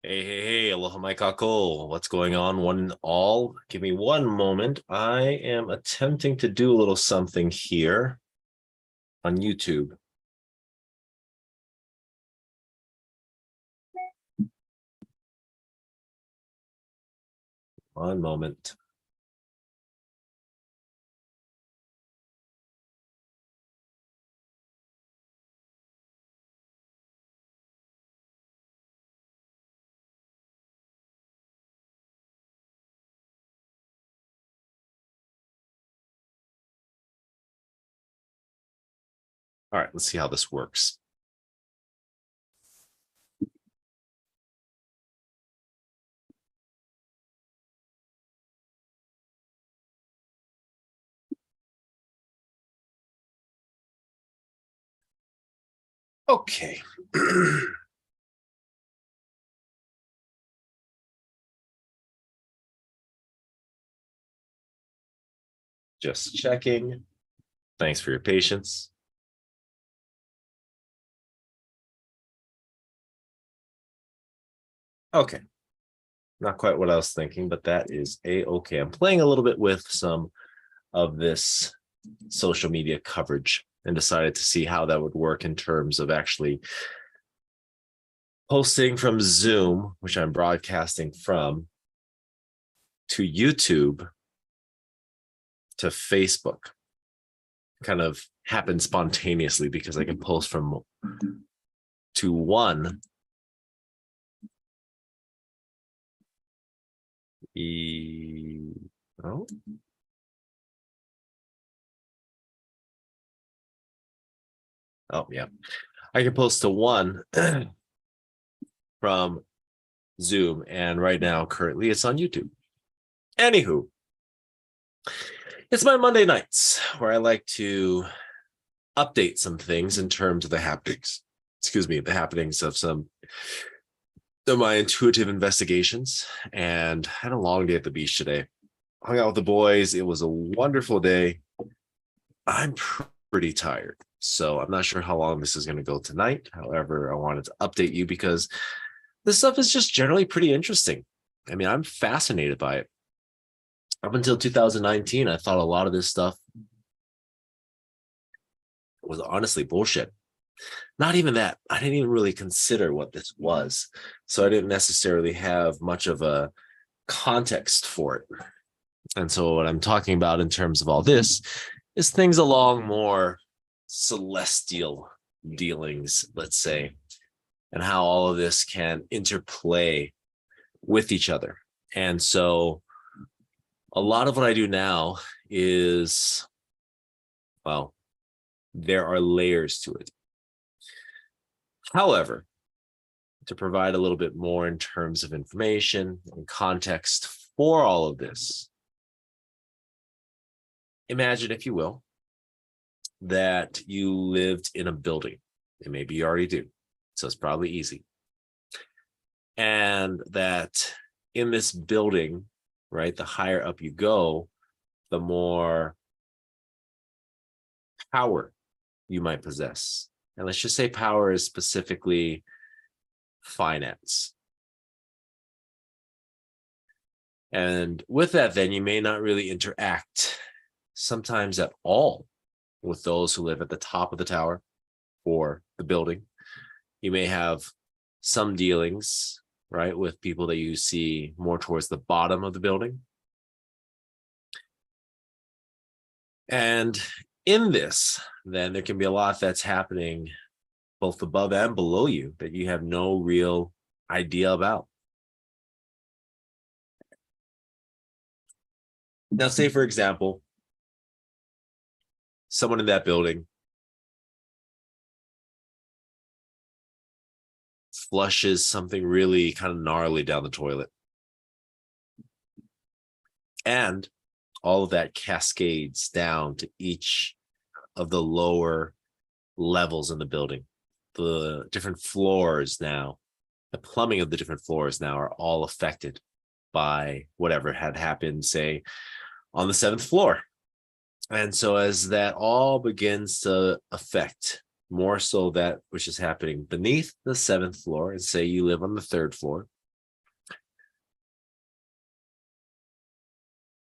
Hey, aloha my kako. What's going on, one and all? Give me one moment. I am attempting to do a little something here on YouTube. One moment. All right, let's see how this works. Okay. Just checking. Thanks for your patience. Okay. Not quite what I was thinking, but that is a-okay. I'm playing a little bit with some of this social media coverage and decided to see how that would work in terms of actually posting from Zoom, which I'm broadcasting from, to YouTube, to Facebook. Kind of happened spontaneously because I can post from to one. Oh. Oh, yeah. I can post to one from Zoom, and right now, currently, it's on YouTube. Anywho, it's my Monday nights where I like to update some things in terms of the happenings. Excuse me, the happenings of some of my intuitive investigations. And I had a long day at the beach today. Hung out with the boys. It was a wonderful day. I'm pretty tired, so I'm not sure how long this is going to go tonight. However, I wanted to update you because this stuff is just generally pretty interesting. I mean, I'm fascinated by it. Up until 2019, I thought a lot of this stuff was honestly bullshit. Not even that. I didn't even really consider what this was. So I didn't necessarily have much of a context for it. And so what I'm talking about in terms of all this is things along more celestial dealings, let's say, and how all of this can interplay with each other. And so a lot of what I do now is, well, there are layers to it. However, to provide a little bit more in terms of information and context for all of this, imagine, if you will, that you lived in a building, and maybe you already do, so it's probably easy. And that in this building, right, the higher up you go, the more power you might possess. And let's just say power is specifically finance. And with that, then you may not really interact sometimes at all with those who live at the top of the tower or the building. You may have some dealings, right, with people that you see more towards the bottom of the building. And in this, then there can be a lot that's happening both above and below you that you have no real idea about. Now, say, for example, someone in that building flushes something really kind of gnarly down the toilet. And all of that cascades down to each of the lower levels in the building. The different floors now, the plumbing of the different floors now are all affected by whatever had happened, say, on the 7th floor. And so as that all begins to affect more so that which is happening beneath the 7th floor, and say you live on the 3rd floor,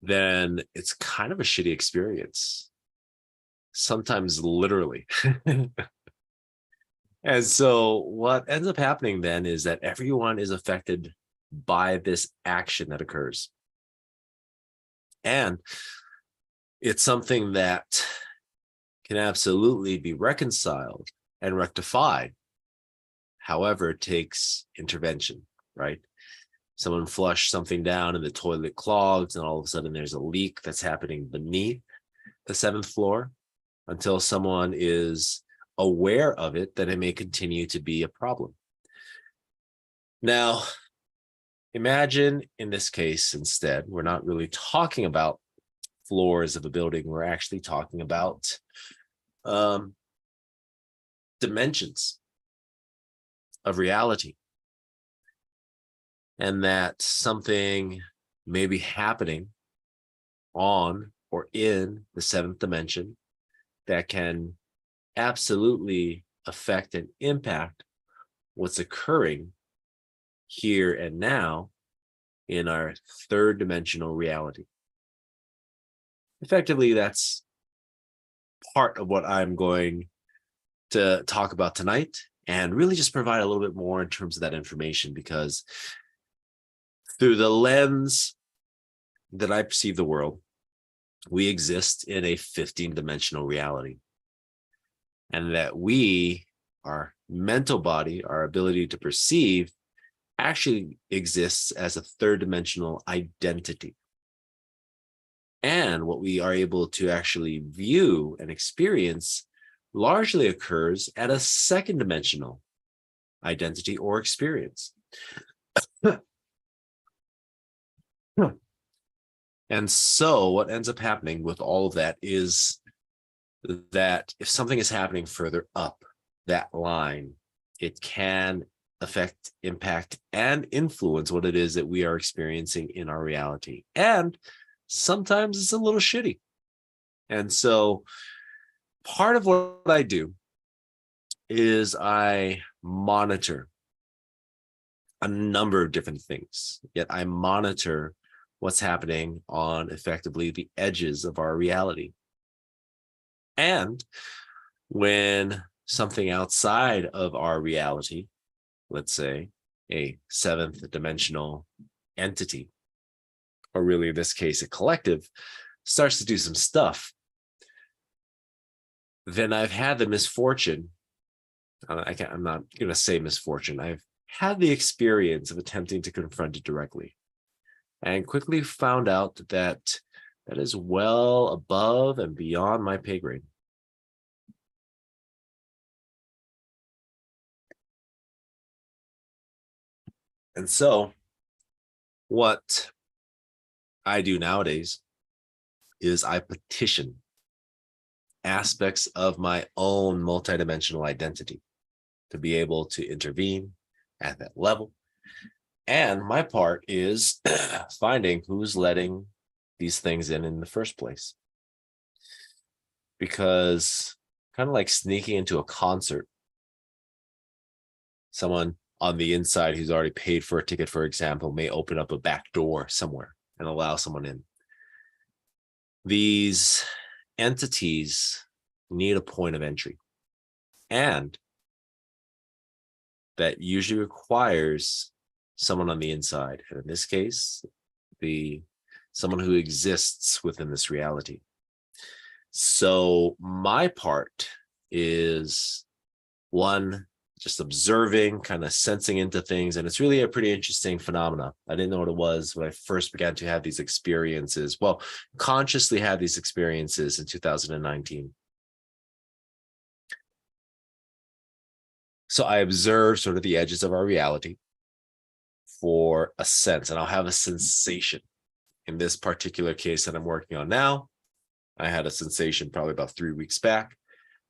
then it's kind of a shitty experience, sometimes literally. And so what ends up happening then is that everyone is affected by this action that occurs. And it's something that can absolutely be reconciled and rectified. However, it takes intervention, right? Someone flushed something down and the toilet clogs, and all of a sudden there's a leak that's happening beneath the 7th floor. Until someone is aware of it, then it may continue to be a problem. Now, imagine in this case, instead, we're not really talking about floors of a building. We're actually talking about dimensions of reality. And that something may be happening on or in the 7th dimension that can absolutely affect and impact what's occurring here and now in our 3rd dimensional reality. Effectively, that's part of what I'm going to talk about tonight, and really just provide a little bit more in terms of that information, because through the lens that I perceive the world, we exist in a 15-dimensional reality. And that we, our mental body, our ability to perceive, actually exists as a 3rd-dimensional identity. And what we are able to actually view and experience largely occurs at a 2nd-dimensional identity or experience. And so what ends up happening with all of that is that if something is happening further up that line, it can affect, impact, and influence what it is that we are experiencing in our reality. And sometimes it's a little shitty. And so part of what I do is I monitor a number of different things, yet I monitor what's happening on effectively the edges of our reality. And when something outside of our reality, let's say a 7th dimensional entity, or really in this case, a collective, starts to do some stuff, then I've had the misfortune, I'm not going to say misfortune, I've had the experience of attempting to confront it directly, and quickly found out that that is well above and beyond my pay grade. And so what I do nowadays is I petition aspects of my own multidimensional identity to be able to intervene at that level. And my part is finding who's letting these things in the first place. Because kind of like sneaking into a concert, someone on the inside who's already paid for a ticket, for example, may open up a back door somewhere and allow someone in. These entities need a point of entry, and that usually requires someone on the inside, and in this case, someone who exists within this reality. So my part is one, just observing, kind of sensing into things. And it's really a pretty interesting phenomena. I didn't know what it was when I first began to have these experiences. Well, consciously had these experiences in 2019. So I observe sort of the edges of our reality for a sense, and I'll have a sensation. In this particular case that I'm working on now, I had a sensation probably about 3 weeks back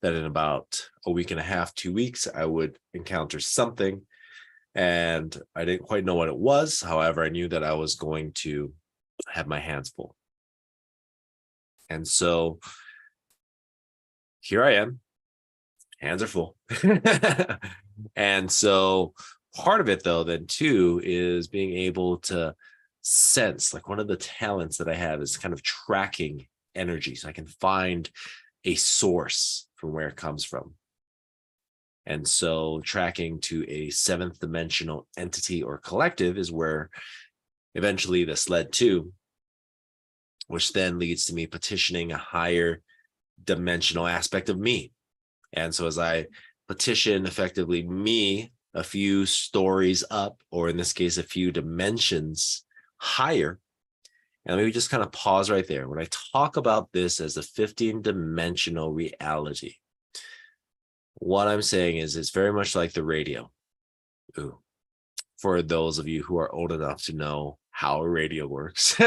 that in about a week and a half, 2 weeks, I would encounter something, and I didn't quite know what it was. However, I knew that I was going to have my hands full. And so here I am, hands are full. And so part of it though, then too, is being able to sense, like one of the talents that I have is kind of tracking energy. So I can find a source from where it comes from. And so tracking to a seventh dimensional entity or collective is where eventually this led to, which then leads to me petitioning a higher dimensional aspect of me. And so as I petition effectively me a few stories up, or in this case, a few dimensions higher, and maybe just kind of pause right there. When I talk about this as a 15-dimensional reality, what I'm saying is it's very much like the radio. Ooh. For those of you who are old enough to know how a radio works,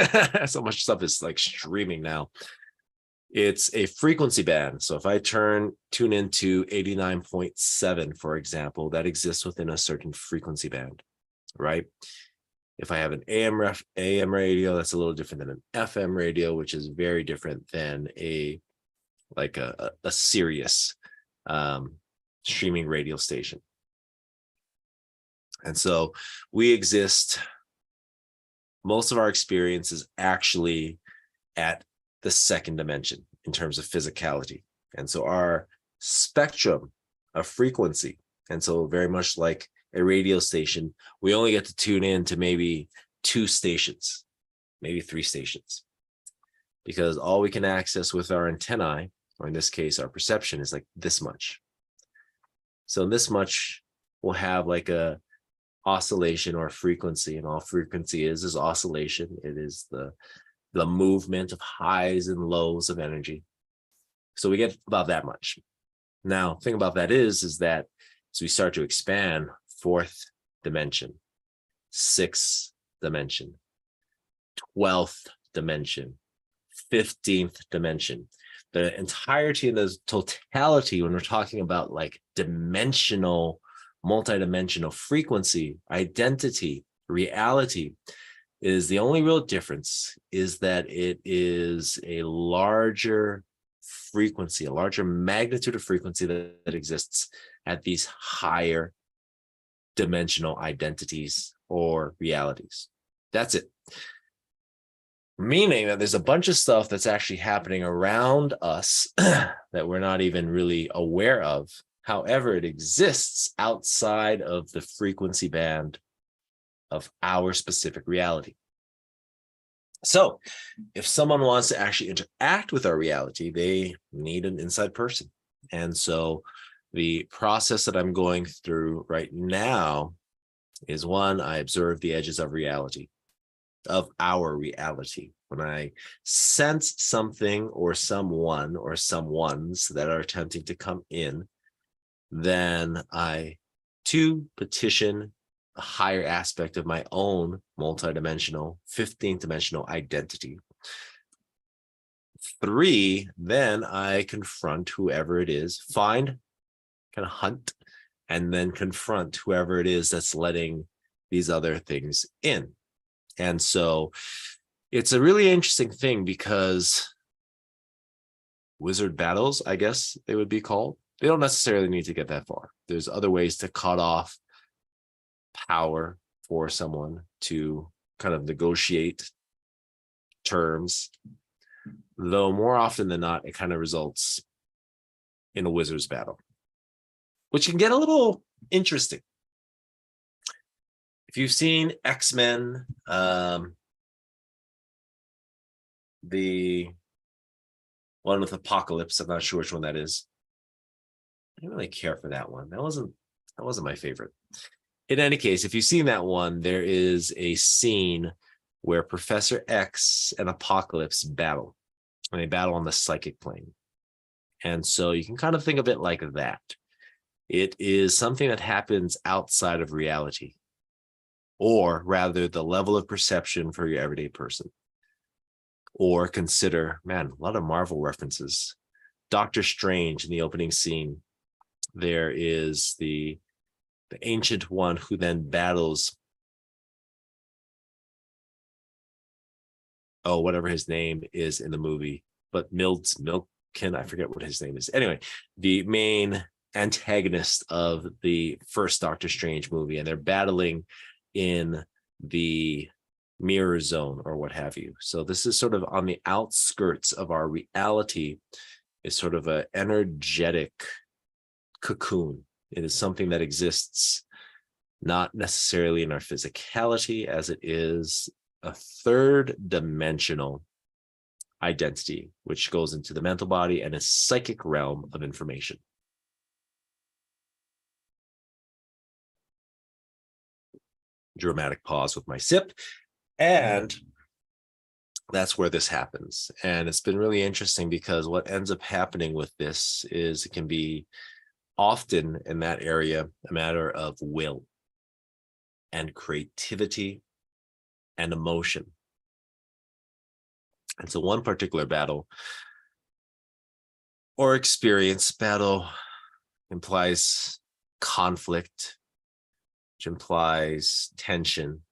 so much stuff is like streaming now. It's a frequency band. So if I tune into 89.7, for example, that exists within a certain frequency band, right? If I have an AM radio, that's a little different than an FM radio, which is very different than a Sirius streaming radio station. And so we exist, most of our experience is actually at the second dimension in terms of physicality. And so our spectrum of frequency, and so very much like a radio station, we only get to tune in to maybe 2 stations, maybe 3 stations, because all we can access with our antennae, or in this case, our perception, is like this much. So this much will have like a oscillation or frequency, and all frequency is oscillation. It is the movement of highs and lows of energy. So we get about that much. Now, the thing about that is that as we start to expand, 4th dimension, 6th dimension, 12th dimension, 15th dimension, the entirety of the totality, when we're talking about like dimensional, multidimensional frequency, identity, reality, is the only real difference is that it is a larger frequency, a larger magnitude of frequency that exists at these higher dimensional identities or realities. That's it. Meaning that there's a bunch of stuff that's actually happening around us that we're not even really aware of. However, it exists outside of the frequency band of our specific reality. So if someone wants to actually interact with our reality, they need an inside person. And so the process that I'm going through right now is, one, I observe the edges of reality, of our reality. When I sense something or someone or someones that are attempting to come in, then I, 2, petition a higher aspect of my own multidimensional, 15th dimensional identity. 3, then I confront whoever it is, find, kind of hunt, and then confront whoever it is that's letting these other things in. And so it's a really interesting thing, because wizard battles, I guess they would be called, they don't necessarily need to get that far. There's other ways to cut off power for someone to kind of negotiate terms, though more often than not, it kind of results in a wizard's battle, which can get a little interesting. If you've seen X-Men, the one with Apocalypse, I'm not sure which one that is. I didn't really care for that one. That wasn't my favorite. In any case, if you've seen that one, there is a scene where Professor X and Apocalypse battle, and they battle on the psychic plane. And so you can kind of think of it like that. It is something that happens outside of reality, or rather the level of perception for your everyday person. Or consider, man, a lot of Marvel references. Doctor Strange in the opening scene, there is the ancient one who then battles, whatever his name is in the movie, but Milken, I forget what his name is. Anyway, the main antagonist of the first Doctor Strange movie, and they're battling in the mirror zone or what have you. So this is sort of on the outskirts of our reality, is sort of an energetic cocoon. It is something that exists not necessarily in our physicality, as it is a third dimensional identity, which goes into the mental body and a psychic realm of information. Dramatic pause with my sip. And that's where this happens. And it's been really interesting because what ends up happening with this is it can be often in that area a matter of will and creativity and emotion. And so one particular battle or experience, battle implies conflict, which implies tension.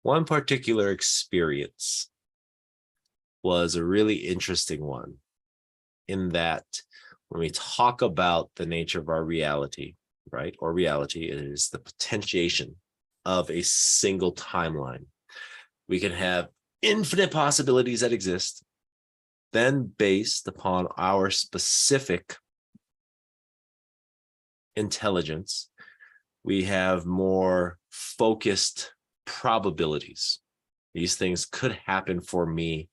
One particular experience was a really interesting one, in that when we talk about the nature of our reality, right, or reality is the potentiation of a single timeline. We can have infinite possibilities that exist, then based upon our specific intelligence, we have more focused probabilities. These things could happen for me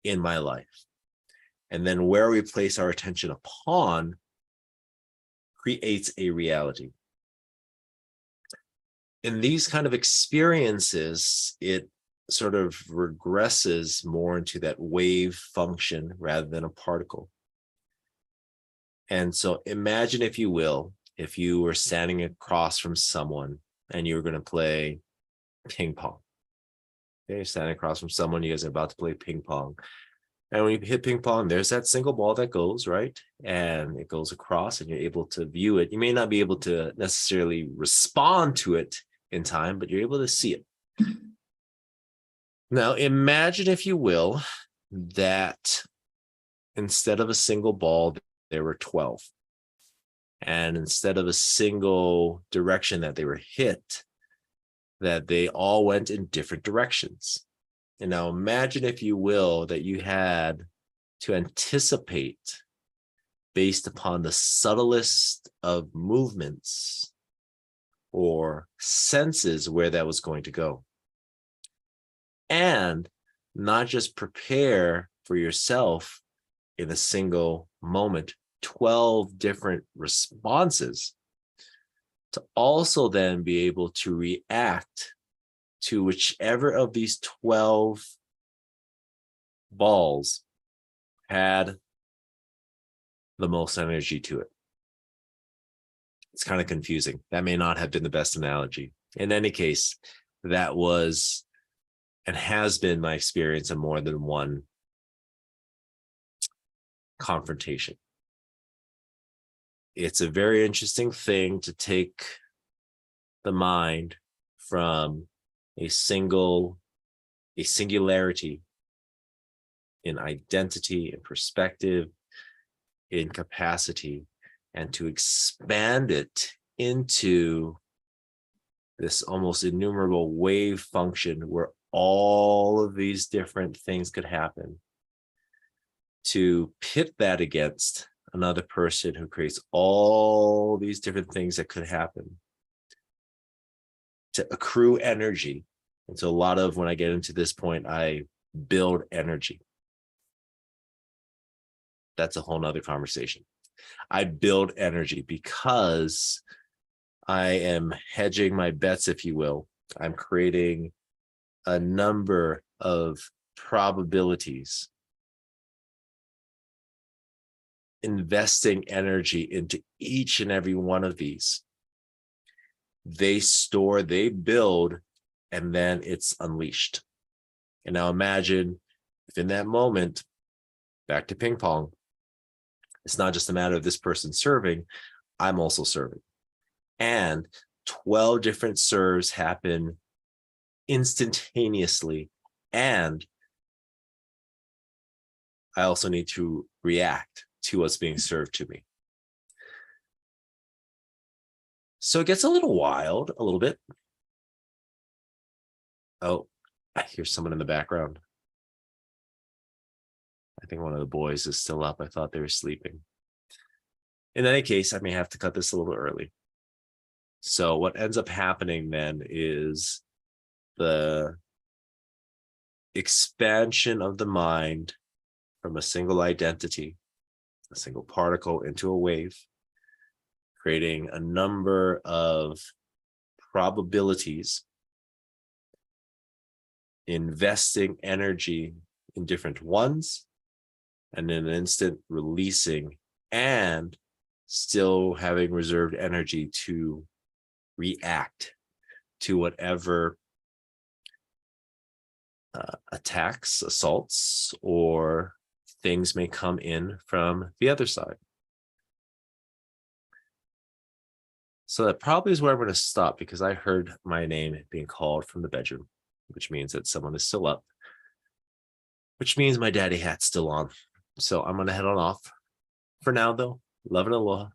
in my life. And then where we place our attention upon creates a reality. In these kind of experiences, it sort of regresses more into that wave function rather than a particle. And so imagine, if you will, if you were standing across from someone and you were going to play ping pong. Okay, you're standing across from someone, you guys are about to play ping pong. And when you hit ping pong, there's that single ball that goes, right? And it goes across and you're able to view it. You may not be able to necessarily respond to it in time, but you're able to see it. Now, imagine, if you will, that instead of a single ball, there were 12. And instead of a single direction that they were hit, that they all went in different directions. And now imagine, if you will, that you had to anticipate, based upon the subtlest of movements or senses, where that was going to go. And not just prepare for yourself in a single moment, 12 different responses, to also then be able to react to whichever of these 12 balls had the most energy to it. It's kind of confusing. That may not have been the best analogy. In any case, that was and has been my experience in more than one confrontation. It's a very interesting thing to take the mind from a singularity in identity, in perspective, in capacity, and to expand it into this almost innumerable wave function where all of these different things could happen, to pit that against another person who creates all these different things that could happen, to accrue energy. And so a lot of, when I get into this point, I build energy. That's a whole nother conversation. I build energy because I am hedging my bets, if you will. I'm creating a number of probabilities, investing energy into each and every one of these. They store, they build, and then it's unleashed. And now imagine if in that moment, back to ping pong, it's not just a matter of this person serving, I'm also serving. And 12 different serves happen instantaneously. And I also need to react to what's being served to me. So it gets a little wild, a little bit. Oh, I hear someone in the background. I think one of the boys is still up. I thought they were sleeping. In any case, I may have to cut this a little early. So what ends up happening then is the expansion of the mind from a single identity, a single particle, into a wave, creating a number of probabilities, investing energy in different ones, and in an instant releasing, and still having reserved energy to react to whatever attacks, assaults, or things may come in from the other side. So that probably is where I'm going to stop, because I heard my name being called from the bedroom, which means that someone is still up, which means my daddy hat's still on. So I'm going to head on off. For now, though, love and aloha.